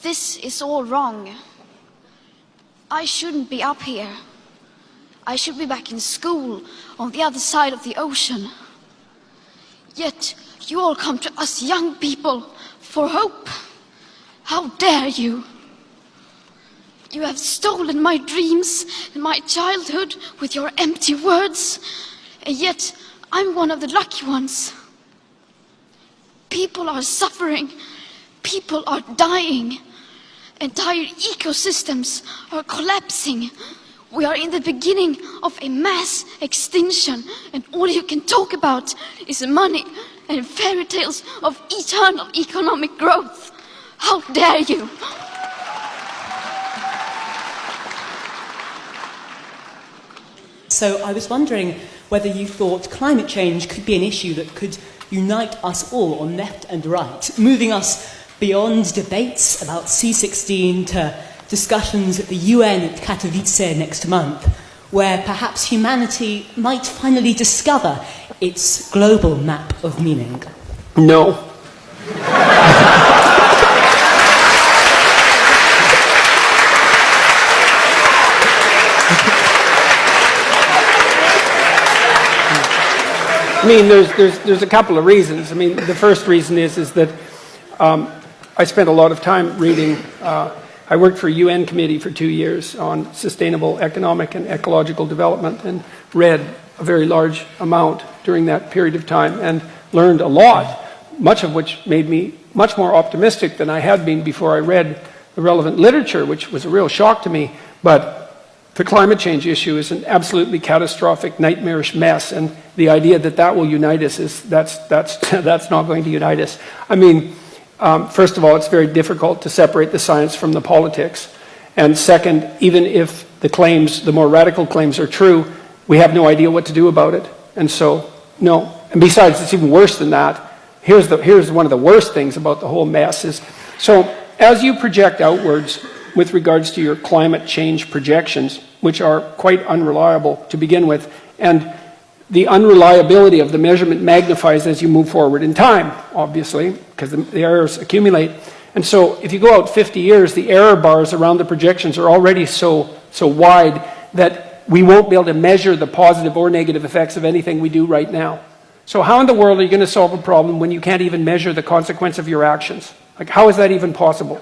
This is all wrong. I shouldn't be up here. I should be back in school on the other side of the ocean. Yet you all come to us young people for hope. How dare you? You have stolen my dreams and my childhood with your empty words, and yet I'm one of the lucky ones. People are suffering. People are dying. Entire ecosystems are collapsing. We are in the beginning of a mass extinction, and all you can talk about is money and fairy tales of eternal economic growth. How dare you? So I was wondering whether you thought climate change could be an issue that could unite us all on left and right, moving us beyond debates about C16 to discussions at the UN at Katowice next month, where perhaps humanity might finally discover its global map of meaning. No. I mean, there's a couple of reasons. I mean, the first reason is that I spent a lot of time reading. I worked for a UN committee for 2 years on sustainable economic and ecological development, and read a very large amount during that period of time and learned a lot, much of which made me much more optimistic than I had been before I read the relevant literature, which was a real shock to me. But the climate change issue is an absolutely catastrophic, nightmarish mess, and the idea that that will unite us is that's not going to unite us. I mean, first of all, it's very difficult to separate the science from the politics, and second, even if the claims, the more radical claims, are true, we have no idea what to do about it. And so, no. And besides, it's even worse than that. Here's one of the worst things about the whole mess is, so as you project outwards with regards to your climate change projections, which are quite unreliable to begin with, and the unreliability of the measurement magnifies as you move forward in time, obviously, because the errors accumulate. And so if you go out 50 years, the error bars around the projections are already so wide that we won't be able to measure the positive or negative effects of anything we do right now. So how in the world are you going to solve a problem when you can't even measure the consequence of your actions? Like, how is that even possible?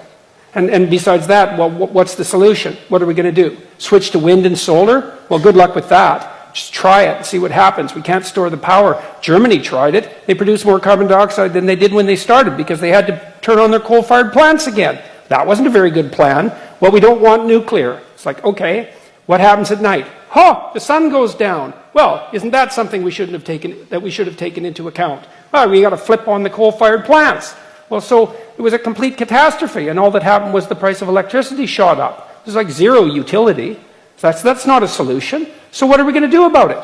And besides that, well, what's the solution? What are we going to do? Switch to wind and solar? Well, good luck with that. Just try it and see what happens. We can't store the power. Germany tried it. They produced more carbon dioxide than they did when they started because they had to turn on their coal-fired plants again. That wasn't a very good plan. Well, we don't want nuclear. It's like, okay, what happens at night? The sun goes down. Well, isn't that something we should have taken into account? Well, we got to flip on the coal-fired plants. Well, so it was a complete catastrophe, and all that happened was the price of electricity shot up. There's like zero utility. So that's not a solution. So what are we going to do about it?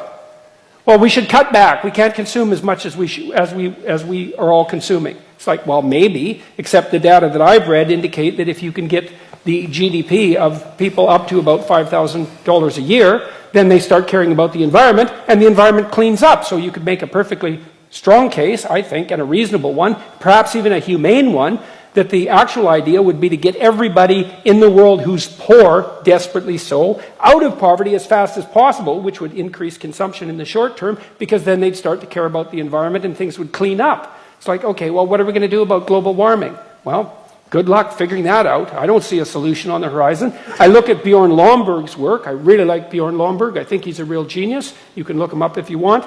Well, we should cut back. We can't consume as much as we are all consuming. It's like, well, maybe, except the data that I've read indicate that if you can get the GDP of people up to about $5,000 a year, then they start caring about the environment, and the environment cleans up. So you could make a perfectly strong case, I think, and a reasonable one, perhaps even a humane one, that the actual idea would be to get everybody in the world who's poor, desperately so, out of poverty as fast as possible, which would increase consumption in the short term, because then they'd start to care about the environment and things would clean up. It's like, okay, well, what are we going to do about global warming? Well, good luck figuring that out. I don't see a solution on the horizon. I look at Bjorn Lomborg's work. I really like Bjorn Lomborg. I think he's a real genius. You can look him up if you want.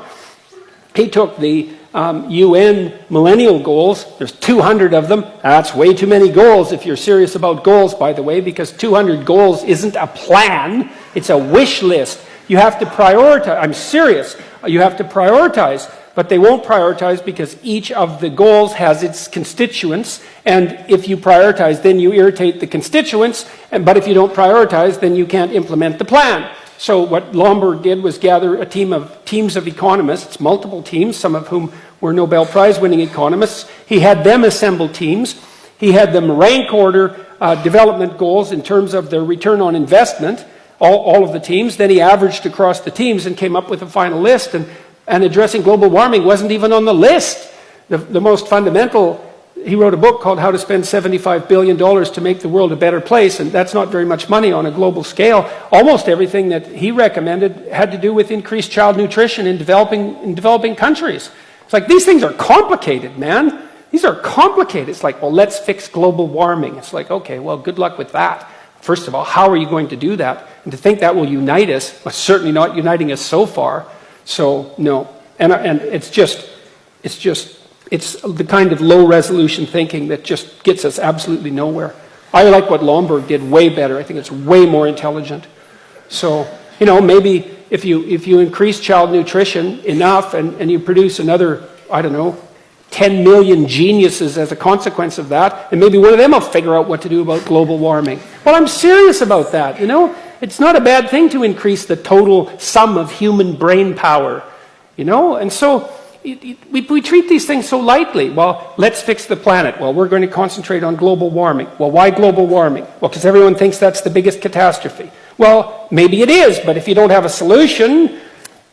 He took the UN millennial goals. There's 200 of them. That's way too many goals if you're serious about goals, by the way, because 200 goals isn't a plan. It's a wish list. You have to prioritize. I'm serious. You have to prioritize. But they won't prioritize because each of the goals has its constituents. And if you prioritize, then you irritate the constituents. But if you don't prioritize, then you can't implement the plan. So what Lomborg did was gather a teams of economists, multiple teams, some of whom were Nobel Prize-winning economists. He had them assemble teams. He had them rank order development goals in terms of their return on investment, all of the teams. Then he averaged across the teams and came up with a final list. And addressing global warming wasn't even on the list. The most fundamental he wrote a book called How to Spend $75 Billion to Make the World a Better Place, and that's not very much money on a global scale. Almost everything that he recommended had to do with increased child nutrition in developing countries. It's like, these things are complicated, man. These are complicated. It's like, well, let's fix global warming. It's like, okay, well, good luck with that. First of all, how are you going to do that? And to think that will unite us, well, certainly not uniting us so far. So, no. And it's the kind of low-resolution thinking that just gets us absolutely nowhere. I like what Lomborg did way better. I think it's way more intelligent. So, you know, maybe if you increase child nutrition enough and you produce another, I don't know, 10 million geniuses as a consequence of that, and maybe one of them will figure out what to do about global warming. Well, I'm serious about that, you know? It's not a bad thing to increase the total sum of human brain power, you know? And so we treat these things so lightly. Well, let's fix the planet. Well, we're going to concentrate on global warming. Well, why global warming? Well, because everyone thinks that's the biggest catastrophe. Well, maybe it is, but if you don't have a solution,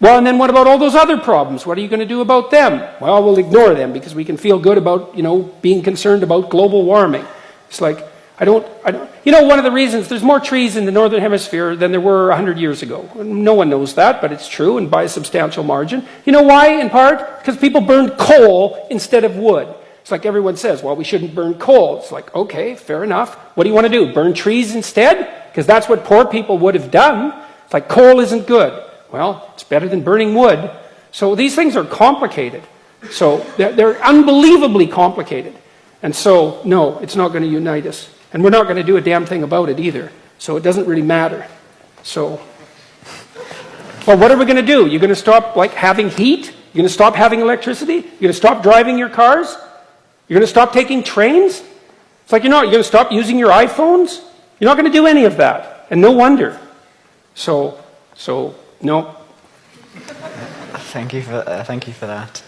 well, and then what about all those other problems? What are you going to do about them? Well, we'll ignore them because we can feel good about, you know, being concerned about global warming. It's like, you know, one of the reasons there's more trees in the northern hemisphere than there were 100 years ago. No one knows that, but it's true, and by a substantial margin. You know why, in part? Because people burned coal instead of wood. It's like everyone says, well, we shouldn't burn coal. It's like, okay, fair enough. What do you want to do? Burn trees instead? Because that's what poor people would have done. It's like, coal isn't good. Well, it's better than burning wood. So these things are complicated. So they're unbelievably complicated. And so, no, it's not going to unite us. And we're not going to do a damn thing about it either. So it doesn't really matter. So, well, what are we going to do? You're going to stop, like, having heat? You're going to stop having electricity? You're going to stop driving your cars? You're going to stop taking trains? It's like, you're going to stop using your iPhones? You're not going to do any of that. And no wonder. So, no. Thank you for that.